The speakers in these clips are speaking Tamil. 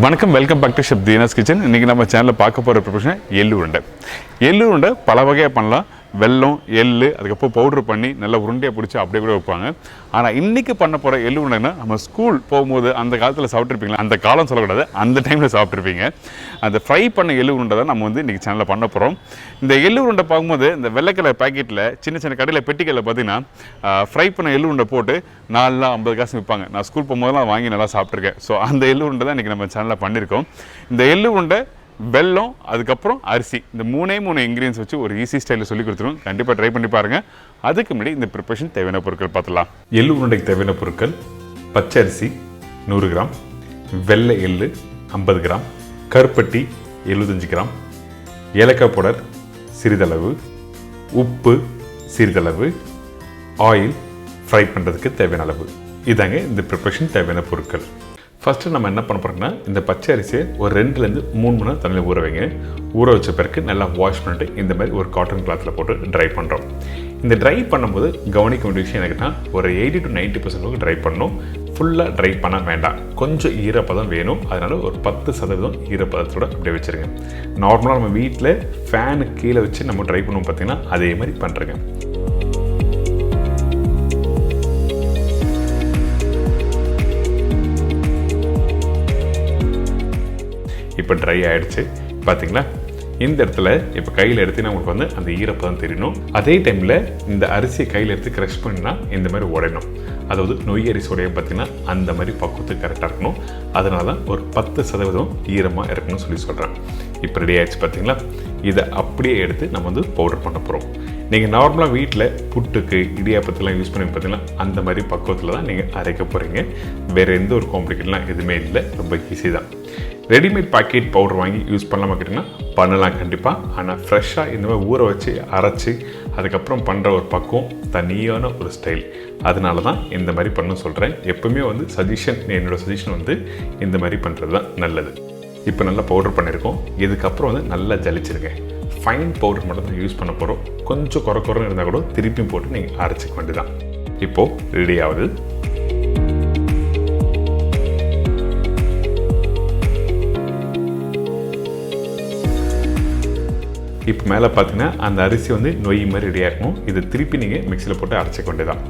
வணக்கம், welcome back to chef Deena's kitchen. இன்றைக்கி நம்ம சேனலில் பார்க்க போகிற ப்ரிப்பரேஷன் எள்ளு உருண்டை. எள்ளு உருண்டை பல வகையாக பண்ணலாம். வெல்லம், எள்ளு, அதுக்கப்புறம் பவுட்ரு பண்ணி நல்லா உருண்டையாக பிடிச்சி அப்படியே கூட வைப்பாங்க. ஆனால் இன்றைக்கி பண்ண போகிற எள்ளு உருண்டைன்னா நம்ம ஸ்கூல் போகும்போது அந்த காலத்தில் சாப்பிட்ருப்பீங்களா, அந்த காலம் சொல்லக்கூடாது, அந்த டைமில் சாப்பிட்ருப்பீங்க. அந்த ஃப்ரை பண்ண எள்ளு உருண்டை தான் நம்ம இன்றைக்கி சேனலில் பண்ண போகிறோம். இந்த எள்ளு உருண்டை பார்க்கும்போது இந்த வெள்ளை கலர் பேக்கெட்டில் சின்ன சின்ன கடையில் பெட்டிகளில் பார்த்தீங்கன்னா ஃப்ரை பண்ண எள்ளு உருண்டை போட்டு 4-50 காசு விற்பாங்க. நான் ஸ்கூல் போகும்போதெல்லாம் வாங்கி நல்லா சாப்பிட்ருக்கேன். ஸோ அந்த எள்ளு உருண்டை தான் இன்றைக்கி நம்ம சேனலில் பண்ணியிருக்கோம். இந்த எள்ளு உருண்டை, வெல்லம், அதுக்கப்புறம் அரிசி, இந்த மூணு இன்க்ரீடியன்ஸ் வச்சு ஒரு ஈஸி ஸ்டைலில் சொல்லி கொடுத்துருவோம். கண்டிப்பாக ட்ரை பண்ணி பாருங்கள். அதுக்கு முன்னாடி இந்த ப்ரிப்பரேஷன் தேவையான பொருட்கள் பார்த்துலாம். எள்ளு உருண்டைக்கு தேவையான பொருட்கள்: பச்சை அரிசி 100 கிராம், வெள்ளை எள்ளு 50 கிராம், கருப்பட்டி 75 கிராம், ஏலக்காய் பவுடர் சிறிதளவு, உப்பு சிறிதளவு, ஆயில் ஃப்ரை பண்ணுறதுக்கு தேவையான அளவு. இதாங்க இந்த ப்ரிப்பரேஷன் தேவையான பொருட்கள். ஃபஸ்ட்டு நம்ம என்ன பண்ண போகிறோம்னா, இந்த பச்சை அரிசியை ஒரு 2-3 மணி நேரம் தண்ணியில் ஊற வைங்க. ஊற வச்ச பிறகு நல்லா வாஷ் பண்ணிட்டு இந்த மாதிரி ஒரு காட்டன் கிளாத்தில் போட்டு ட்ரை பண்ணுறோம். இந்த ட்ரை பண்ணும்போது கவனிக்க வேண்டிய விஷயம் எனக்குன்னா, ஒரு 80 to 90% ட்ரை பண்ணணும். ஃபுல்லாக ட்ரை பண்ண வேண்டாம், கொஞ்சம் ஈரப்பதம் வேணும். அதனால் ஒரு 10% ஈரப்பதத்தோடு அப்படியே வச்சுருங்க. நார்மலாக நம்ம வீட்டில் ஃபேனு கீழே வச்சு நம்ம ட்ரை பண்ணுவோம், பார்த்திங்கன்னா அதே மாதிரி பண்ணுறேங்க. இப்போ ட்ரை ஆகிடுச்சு பார்த்தீங்களா. இந்த இடத்துல இப்போ கையில் எடுத்தீங்கன்னா உங்களுக்கு அந்த ஈரப்பதம் தெரியணும். அதே டைமில் இந்த அரிசியை கையில் எடுத்து க்ரஷ் பண்ணினா இந்த மாதிரி உடையணும். அதாவது நொய் அரிசியோடைய பார்த்திங்கன்னா அந்த மாதிரி பக்குவத்துக்கு கரெக்டாக இருக்கணும். அதனால தான் ஒரு 10% ஈரமாக இருக்கணும்னு சொல்கிறேன். இப்போ ரெடி ஆகிடுச்சு பார்த்தீங்களா. இதை அப்படியே எடுத்து நம்ம பவுடர் பண்ண போகிறோம். நீங்கள் நார்மலாக வீட்டில் புட்டுக்கு, இடியாப்பத்துலாம் யூஸ் பண்ணி பார்த்தீங்கன்னா அந்த மாதிரி பக்குவத்தில் தான் நீங்கள் அரைக்க போகிறீங்க. வேறு எந்த ஒரு காம்ப்ளிகேட்லாம் எதுவுமே இல்லை, ரொம்ப ஈஸி தான். ரெடிமேட் பாக்கெட் பவுடர் வாங்கி யூஸ் பண்ணலாமா கேட்டிங்கன்னா பண்ணலாம் கண்டிப்பாக. ஆனால் ஃப்ரெஷ்ஷாக இந்த மாதிரி ஊற வச்சு அரைச்சி அதுக்கப்புறம் பண்ணுற ஒரு பக்குவம் தனியான ஒரு ஸ்டைல். அதனால தான் இந்த மாதிரி பண்ண சொல்கிறேன். எப்பவுமே என்னோடய சஜஷன் இந்த மாதிரி பண்ணுறது தான் நல்லது. இப்போ நல்லா பவுடர் பண்ணியிருக்கோம். இதுக்கப்புறம் நல்லா ஜலிச்சிருங்க. ஃபைன் பவுடர் மட்டும் தான் யூஸ் பண்ண போகிறோம். கொஞ்சம் குறைன்னு இருந்தால் கூட திருப்பியும் போட்டு நீங்கள் அரைச்சிக்க வேண்டியதான். இப்போது ரெடி ஆகுது. இப்போ மேலே பார்த்தீங்கன்னா அந்த அரிசி நொய் மாதிரி ரெடியாக இருக்கணும். இதை திருப்பி நீங்கள் மிக்சியில் போட்டு அரைச்சிக்க வேண்டியதான்.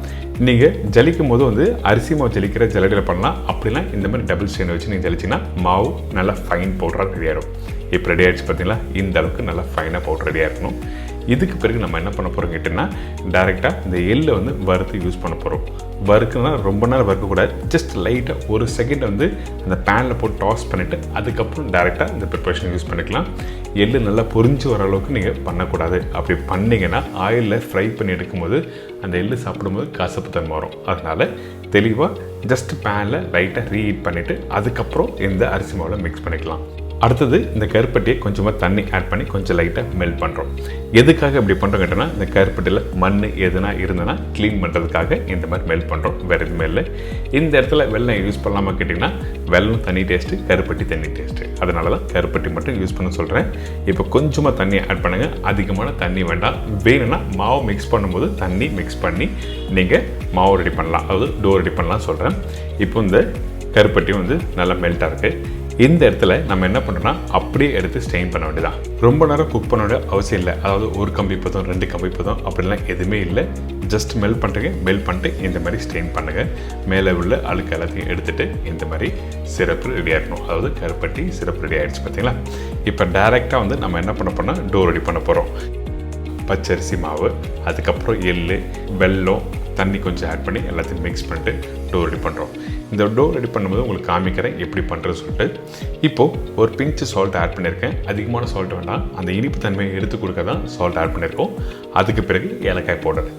நீங்கள் ஜலிக்கும் போது அரிசி மாவு ஜலிக்கிற ஜலடியில் பண்ணலாம். அப்படிலாம் இந்த மாதிரி டபுள் ஸ்ட்ரெயின் வச்சு நீங்கள் ஜலிச்சிங்கன்னா மாவு நல்லா ஃபைன் பவுடராக ரெடி ஆகிடும். இப்போ ரெடி ஆகிடுச்சு பார்த்தீங்களா. இந்த அளவுக்கு நல்லா ஃபைனாக பவுடர் ரெடியாக இருக்கணும். இதுக்கு பிறகு நம்ம என்ன பண்ண போகிறோம் கேட்டிங்கன்னா, டைரெக்டாக இந்த எள்ளை வறுத்து யூஸ் பண்ண போகிறோம். வறுக்குன்னா ரொம்ப நேரம் வறுக்கக்கூடாது. ஜஸ்ட் லைட்டாக ஒரு செகண்ட் அந்த பேனில் போட்டு டாஸ் பண்ணிவிட்டு அதுக்கப்புறம் டைரெக்டாக இந்த ப்ரிப்பரேஷன் யூஸ் பண்ணிக்கலாம். எள்ளு நல்லா பொரிஞ்சு வர அளவுக்கு நீங்கள் பண்ணக்கூடாது. அப்படி பண்ணிங்கன்னா ஆயிலில் ஃப்ரை பண்ணி எடுக்கும்போது அந்த எள்ளு சாப்பிடும்போது கசப்பு தன்மை வரும். அதனால் தெளிவாக ஜஸ்ட் பேனில் லைட்டாக ரீஹீட் பண்ணிவிட்டு அதுக்கப்புறம் இந்த அரிசி மாவில் மிக்ஸ் பண்ணிக்கலாம். அடுத்தது இந்த கருப்பட்டியை கொஞ்சமாக தண்ணி ஆட் பண்ணி கொஞ்சம் லைட்டாக மெல்ட் பண்ணுறோம். எதுக்காக இப்படி பண்ணுறோம் கேட்டோன்னா, இந்த கருப்பட்டியில் மண் எதுனா இருந்ததுன்னா க்ளீன் பண்ணுறதுக்காக இந்த மாதிரி மெல்ட் பண்ணுறோம். வேறு எதுவுமே இல்லை. இந்த இடத்துல வெல்லம் யூஸ் பண்ணலாமா கேட்டிங்கன்னா, வெல்லம் தனி டேஸ்ட்டு, கருப்பட்டி தனி டேஸ்ட்டு. அதனால தான் கருப்பட்டி மட்டும் யூஸ் பண்ண சொல்கிறேன். இப்போ கொஞ்சமாக தண்ணி ஆட் பண்ணுங்கள். அதிகமான தண்ணி வேண்டாம். வேணும்னா மாவு மிக்ஸ் பண்ணும்போது தண்ணி மிக்ஸ் பண்ணி நீங்கள் மாவு ரெடி பண்ணலாம், அதாவது டோ ரெடி பண்ணலாம் சொல்கிறேன். இப்போ இந்த கருப்பட்டி நல்லா மெல்ட்டாக இருக்குது. இந்த இடத்துல நம்ம என்ன பண்ணுறோம்னா, அப்படியே எடுத்து ஸ்டெயின் பண்ண வேண்டியதான். ரொம்ப நேரம் குக் பண்ண வேண்டிய அவசியம் இல்லை. அதாவது ஒரு கம்பி பதம், 2 கம்பி பதம் அப்படிலாம் எதுவுமே இல்லை. ஜஸ்ட் மெல்ட் பண்ணிட்டு இந்த மாதிரி ஸ்டெயின் பண்ணுங்கள். மேலே உள்ள அழுக்கு எல்லாத்தையும் எடுத்துகிட்டு இந்த மாதிரி சிரப்பு ரெடி ஆகணும். அதாவது கருப்பட்டி சிரப்பு ரெடி ஆகிடுச்சு பார்த்தீங்களா. இப்போ டைரெக்டாக நம்ம என்ன பண்ண போனால் டோ ரெடி பண்ண போகிறோம். பச்சரிசி மாவு, அதுக்கப்புறம் எள்ளு, வெல்லம், தண்ணி கொஞ்சம் ஆட் பண்ணி எல்லாத்தையும் மிக்ஸ் பண்ணிட்டு டோ ரெடி பண்ணுறோம். இந்த டோ ரெடி பண்ணும்போது உங்களுக்கு காமிக்கிறேன் எப்படி பண்ணுறது சொல்லிட்டு. இப்போது ஒரு பிஞ்சு சால்ட் ஆட் பண்ணியிருக்கேன். அதிகமான சால்ட் வேண்டாம், அந்த இனிப்பு தன்மையை எடுத்து கொடுக்க தான் சால்ட் ஆட் பண்ணியிருக்கோம். அதுக்கு பிறகு ஏலக்காய் பவுடர்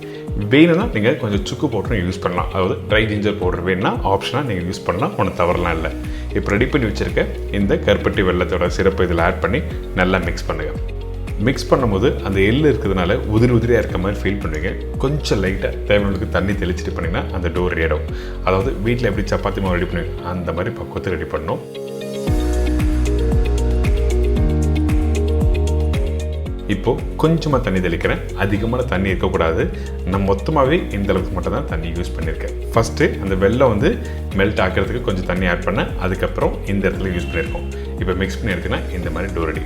வேணும்னா நீங்கள் கொஞ்சம் சுக்கு பவுடரும் யூஸ் பண்ணலாம். அதாவது ட்ரை ஜிஞ்சர் பவுடர் வேணும்னா ஆப்ஷனாக நீங்கள் யூஸ் பண்ணலாம், ஒன்றும் தவறலாம் இல்லை. இப்போ ரெடி பண்ணி வச்சுருக்க இந்த கருப்பட்டி வெல்லத்தோட சிறப்பு இதில் ஆட் பண்ணி நல்லா மிக்ஸ் பண்ணுங்கள். மிக்ஸ் பண்ணும்போது அந்த எள்ளு இருக்கிறதுனால உதிரியாக இருக்க மாதிரி ஃபீல் பண்ணுவீங்க. கொஞ்சம் லைட்டாக தேவையானதுக்கு தண்ணி தெளிச்சுட்டு பண்ணிங்கன்னா அந்த டோ ரெடி ஆகிடும். அதாவது வீட்டில் எப்படி சப்பாத்தி மாவு ரெடி பண்ணுவீங்க அந்த மாதிரி பக்குவத்தை ரெடி பண்ணணும். இப்போது கொஞ்சமாக தண்ணி தெளிக்கிறேன். அதிகமான தண்ணி இருக்கக்கூடாது. நான் மொத்தமாகவே இந்த அளவுக்கு மட்டும் தான் தண்ணி யூஸ் பண்ணியிருக்கேன். ஃபஸ்ட்டு அந்த வெல்லம் வந்து மெல்ட் ஆக்கிறதுக்கு கொஞ்சம் தண்ணி ஆட் பண்ணேன். அதுக்கப்புறம் இந்த இடத்துல யூஸ் பண்ணியிருக்கோம். இப்போ மிக்ஸ் பண்ணி எடுத்துன்னா இந்த மாதிரி டோ ரெடி.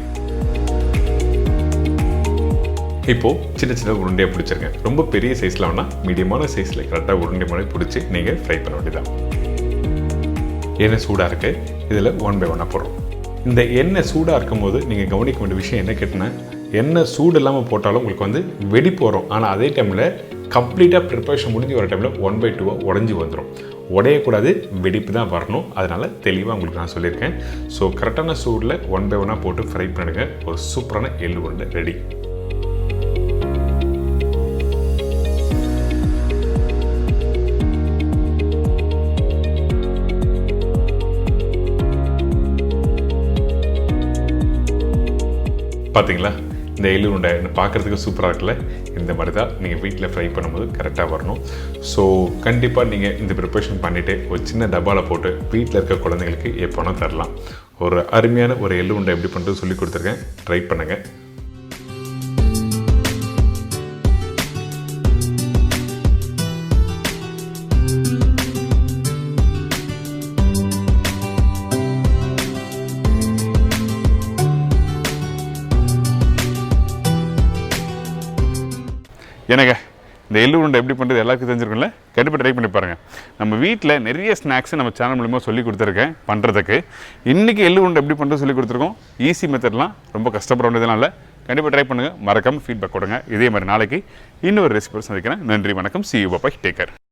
இப்போது சின்ன சின்ன உருண்டையாக பிடிச்சிருக்கேன். ரொம்ப பெரிய சைஸில் வேணால் மீடியமான சைஸில் கரெக்டாக உருண்டை மாதிரி பிடிச்சி நீங்கள் ஃப்ரை பண்ண வேண்டியதான். எண்ணெய் சூடாக இருக்குது. இதில் 1 by 1 போடுறோம். இந்த எண்ணெய் சூடாக இருக்கும் போது நீங்கள் கவனிக்க வேண்டிய விஷயம் என்ன கேட்டினா, எண்ணெய் சூடு இல்லாமல் போட்டாலும் உங்களுக்கு வந்து வெடிப்பு வரும். ஆனால் அதே டைமில் கம்ப்ளீட்டாக ப்ரிப்பரேஷன் முடிஞ்சு வர டைமில் 1 by 2 உடஞ்சி வந்துடும். உடையக்கூடாது, வெடிப்பு தான் வரணும். அதனால் தெளிவாக உங்களுக்கு நான் சொல்லியிருக்கேன். ஸோ கரெக்டான சூடில் 1 by 1 போட்டு ஃப்ரை பண்ணிடுங்க. ஒரு சூப்பரான எள்ளு உருண்டை ரெடி. பார்த்தீங்களா, இந்த எள்ளு உருண்டை பார்க்குறதுக்கு சூப்பராக இருக்குல்ல. இந்த மாதிரி தான் நீங்கள் வீட்டில் ஃப்ரை பண்ணும்போது கரெக்டாக வரணும். ஸோ கண்டிப்பாக நீங்கள் இந்த ப்ரிப்பரேஷன் பண்ணிவிட்டு ஒரு சின்ன டப்பாவில் போட்டு வீட்டில் இருக்க குழந்தைங்களுக்கு எப்போனா தரலாம். ஒரு அருமையான ஒரு எள்ளு உருண்டை எப்படி பண்ணுறது சொல்லி கொடுத்துருக்கேன். ட்ரை பண்ணுங்கள். எனக்கு இந்த எள்ளு உருண்டை எப்படி பண்ணுறது எல்லாருக்கும் தெரிஞ்சிருக்கும்ல. கண்டிப்பாக ட்ரை பண்ணி பாருங்கள். நம்ம வீட்டில் நிறைய ஸ்நாக்ஸை நம்ம சேனல் மூலமாக சொல்லி கொடுத்துருக்கேன் பண்ணுறதுக்கு. இன்றைக்கி எள்ளு உருண்டை எப்படி பண்ணுறது சொல்லி கொடுத்துருக்கோம். ஈஸி மெத்தட்லாம், ரொம்ப கஷ்டப்பட வேண்டியதுனால கண்டிப்பாக ட்ரை பண்ணுங்கள். மறக்காமல் ஃபீட்பேக் கொடுங்க. இதே மாதிரி நாளைக்கு இன்னொரு ரெசிபி சந்திக்கிறேன். நன்றி, வணக்கம். See you, bye, take care.